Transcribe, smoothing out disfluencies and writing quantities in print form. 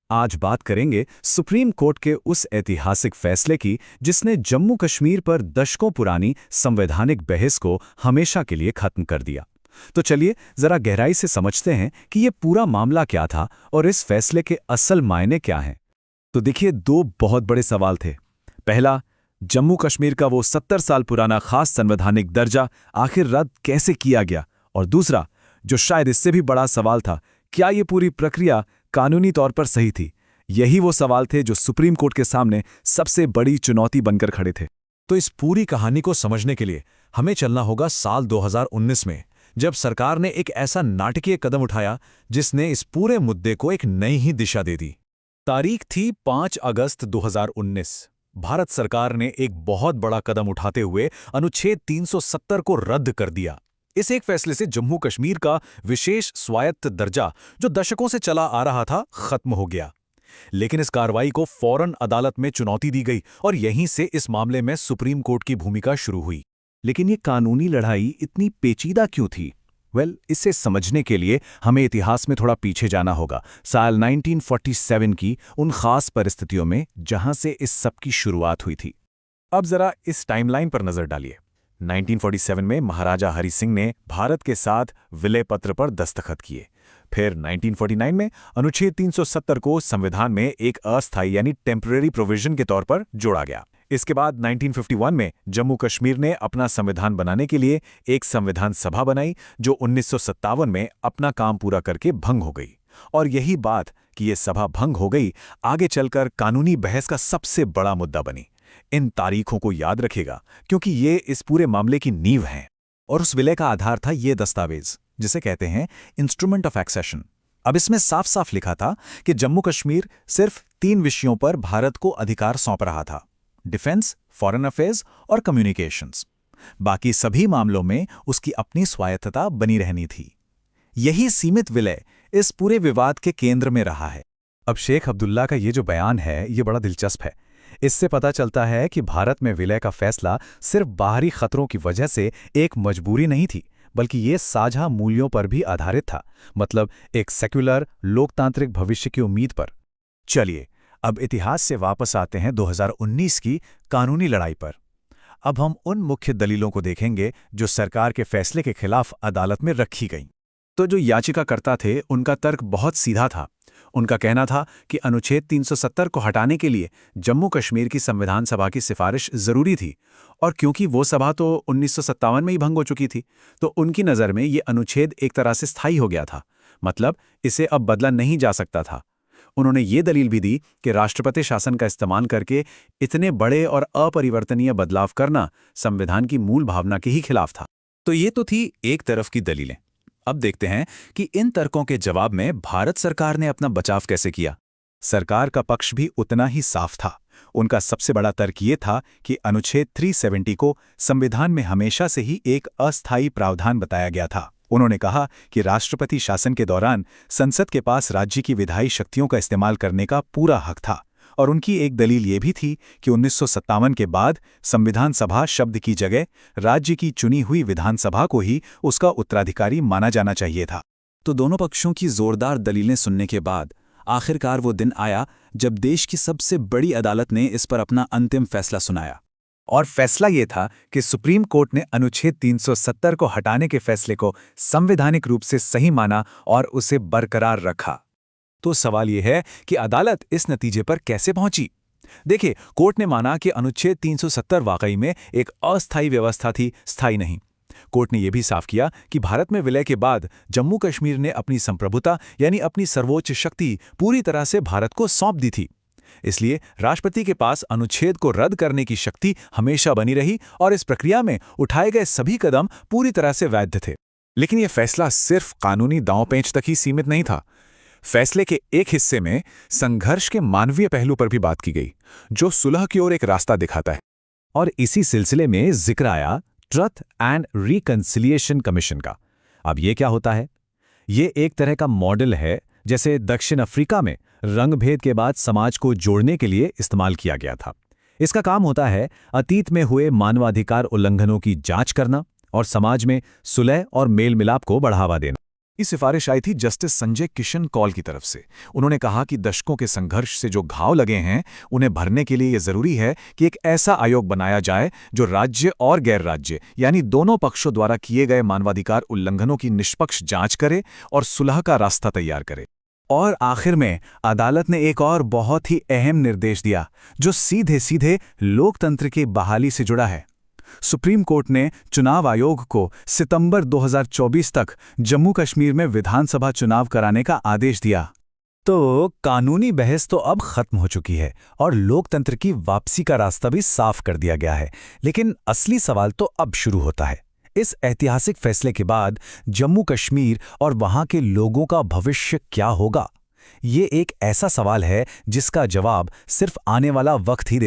आज बात करेंगे सुप्रीम कोर्ट के उस ऐतिहासिक फैसले की जिसने जम्मू कश्मीर पर दशकों पुरानी संवैधानिक बहस को हमेशा के लिए खत्म कर दिया। तो चलिए जरा गहराई से समझते हैं कि ये पूरा मामला क्या था और इस फैसले के असल मायने क्या हैं। तो देखिए, दो बहुत बड़े सवाल थे। पहला, जम्मू कश्मीर का वो 70 साल पुराना खास संवैधानिक दर्जा आखिर रद्द कैसे किया गया, और दूसरा, जो शायद इससे भी बड़ा सवाल था, क्या ये पूरी प्रक्रिया कानूनी तौर पर सही थी। यही वो सवाल थे जो सुप्रीम कोर्ट के सामने सबसे बड़ी चुनौती बनकर खड़े थे। तो इस पूरी कहानी को समझने के लिए हमें चलना होगा साल 2019 में, जब सरकार ने एक ऐसा नाटकीय कदम उठाया जिसने इस पूरे मुद्दे को एक नई ही दिशा दे दी। तारीख थी 5 अगस्त 2019। भारत सरकार ने एक बहुत बड़ा कदम उठाते हुए अनुच्छेद 370 को रद्द कर दिया। इस एक फैसले से जम्मू कश्मीर का विशेष स्वायत्त दर्जा, जो दशकों से चला आ रहा था, खत्म हो गया। लेकिन इस कार्रवाई को फौरन अदालत में चुनौती दी गई और यहीं से इस मामले में सुप्रीम कोर्ट की भूमिका शुरू हुई। लेकिन ये कानूनी लड़ाई इतनी पेचीदा क्यों थी? इसे समझने के लिए हमें इतिहास में थोड़ा पीछे जाना होगा, साल 1947 की उन खास परिस्थितियों में जहां से इस सब की शुरुआत हुई थी। अब जरा इस टाइमलाइन पर नजर डालिए। 1947 में महाराजा हरि सिंह ने भारत के साथ विलय पत्र पर दस्तखत किए। फिर 1949 में अनुच्छेद 370 को संविधान में एक अस्थायी यानी टेम्परेरी प्रोविजन के तौर पर जोड़ा गया। इसके बाद 1951 में जम्मू कश्मीर ने अपना संविधान बनाने के लिए एक संविधान सभा बनाई, जो 1957 में अपना काम पूरा करके भंग हो गई। और यही बात कि ये सभा भंग हो गई आगे चलकर कानूनी बहस का सबसे बड़ा मुद्दा बनी। इन तारीखों को याद रखेगा क्योंकि ये इस पूरे मामले की नींव हैं। और उस विलय का आधार था ये दस्तावेज, जिसे कहते हैं इंस्ट्रूमेंट ऑफ एक्सेशन। अब इसमें साफ साफ लिखा था कि जम्मू कश्मीर सिर्फ 3 विषयों पर भारत को अधिकार सौंप रहा था: डिफेंस, फॉरेन अफेयर्स और कम्युनिकेशंस। बाकी सभी मामलों में उसकी अपनी स्वायत्तता बनी रहनी थी। यही सीमित विलय इस पूरे विवाद के केंद्र में रहा है। अब शेख अब्दुल्ला का ये जो बयान है, ये बड़ा दिलचस्प है। इससे पता चलता है कि भारत में विलय का फैसला सिर्फ बाहरी खतरों की वजह से एक मजबूरी नहीं थी, बल्कि ये साझा मूल्यों पर भी आधारित था, मतलब एक सेक्युलर लोकतांत्रिक भविष्य की उम्मीद पर। चलिए अब इतिहास से वापस आते हैं 2019 की कानूनी लड़ाई पर। अब हम उन मुख्य दलीलों को देखेंगे जो सरकार के फैसले के खिलाफ अदालत में रखी गईं। तो जो याचिकाकर्ता थे, उनका तर्क बहुत सीधा था। उनका कहना था कि अनुच्छेद 370 को हटाने के लिए जम्मू कश्मीर की संविधान सभा की सिफारिश जरूरी थी, और क्योंकि वो सभा तो 1957 में ही भंग हो चुकी थी, तो उनकी नज़र में ये अनुच्छेद एक तरह से स्थायी हो गया था, मतलब इसे अब बदला नहीं जा सकता था। उन्होंने ये दलील भी दी कि राष्ट्रपति शासन का इस्तेमाल करके इतने बड़े और अपरिवर्तनीय बदलाव करना संविधान की मूल भावना के ही खिलाफ था। तो ये तो थी एक तरफ की दलीलें। अब देखते हैं कि इन तर्कों के जवाब में भारत सरकार ने अपना बचाव कैसे किया। सरकार का पक्ष भी उतना ही साफ था। उनका सबसे बड़ा तर्क ये था कि अनुच्छेद 370 को संविधान में हमेशा से ही एक अस्थायी प्रावधान बताया गया था। उन्होंने कहा कि राष्ट्रपति शासन के दौरान संसद के पास राज्य की विधायी शक्तियों का इस्तेमाल करने का पूरा हक था, और उनकी एक दलील ये भी थी कि 1957 के बाद संविधान सभा शब्द की जगह राज्य की चुनी हुई विधानसभा को ही उसका उत्तराधिकारी माना जाना चाहिए था। तो दोनों पक्षों की जोरदार दलीलें सुनने के बाद आखिरकार वो दिन आया जब देश की सबसे बड़ी अदालत ने इस पर अपना अंतिम फैसला सुनाया। और फैसला ये था कि सुप्रीम कोर्ट ने अनुच्छेद 370 को हटाने के फैसले को संवैधानिक रूप से सही माना और उसे बरकरार रखा। तो सवाल यह है कि अदालत इस नतीजे पर कैसे पहुंची। देखिए, कोर्ट ने माना कि अनुच्छेद 370 वाकई में एक अस्थायी व्यवस्था थी, स्थायी नहीं। कोर्ट ने यह भी साफ किया कि भारत में विलय के बाद जम्मू कश्मीर ने अपनी संप्रभुता यानी अपनी सर्वोच्च शक्ति पूरी तरह से भारत को सौंप दी थी। इसलिए राष्ट्रपति के पास अनुच्छेद को रद्द करने की शक्ति हमेशा बनी रही, और इस प्रक्रिया में उठाए गए सभी कदम पूरी तरह से वैध थे। लेकिन यह फैसला सिर्फ कानूनी दांव-पेंच तक ही सीमित नहीं था। फैसले के एक हिस्से में संघर्ष के मानवीय पहलू पर भी बात की गई, जो सुलह की ओर एक रास्ता दिखाता है। और इसी सिलसिले में जिक्र आया ट्रुथ एंड रिकंसिलिएशन कमीशन का। अब ये क्या होता है? ये एक तरह का मॉडल है, जैसे दक्षिण अफ्रीका में रंगभेद के बाद समाज को जोड़ने के लिए इस्तेमाल किया गया था। इसका काम होता है अतीत में हुए मानवाधिकार उल्लंघनों की जांच करना और समाज में सुलह और मेल मिलाप को बढ़ावा देना। ये सिफारिश आई थी जस्टिस संजय किशन कौल की तरफ से। उन्होंने कहा कि दशकों के संघर्ष से जो घाव लगे हैं उन्हें भरने के लिए यह जरूरी है कि एक ऐसा आयोग बनाया जाए जो राज्य और गैर राज्य यानी दोनों पक्षों द्वारा किए गए मानवाधिकार उल्लंघनों की निष्पक्ष जांच करे और सुलह का रास्ता तैयार करे। और आखिर में अदालत ने एक और बहुत ही अहम निर्देश दिया जो सीधे सीधे लोकतंत्र की बहाली से जुड़ा है। सुप्रीम कोर्ट ने चुनाव आयोग को सितंबर 2024 तक जम्मू कश्मीर में विधानसभा चुनाव कराने का आदेश दिया। तो कानूनी बहस तो अब खत्म हो चुकी है और लोकतंत्र की वापसी का रास्ता भी साफ कर दिया गया है, लेकिन असली सवाल तो अब शुरू होता है। इस ऐतिहासिक फैसले के बाद जम्मू कश्मीर और वहां के लोगों का भविष्य क्या होगा? ये एक ऐसा सवाल है जिसका जवाब सिर्फ आने वाला वक्त ही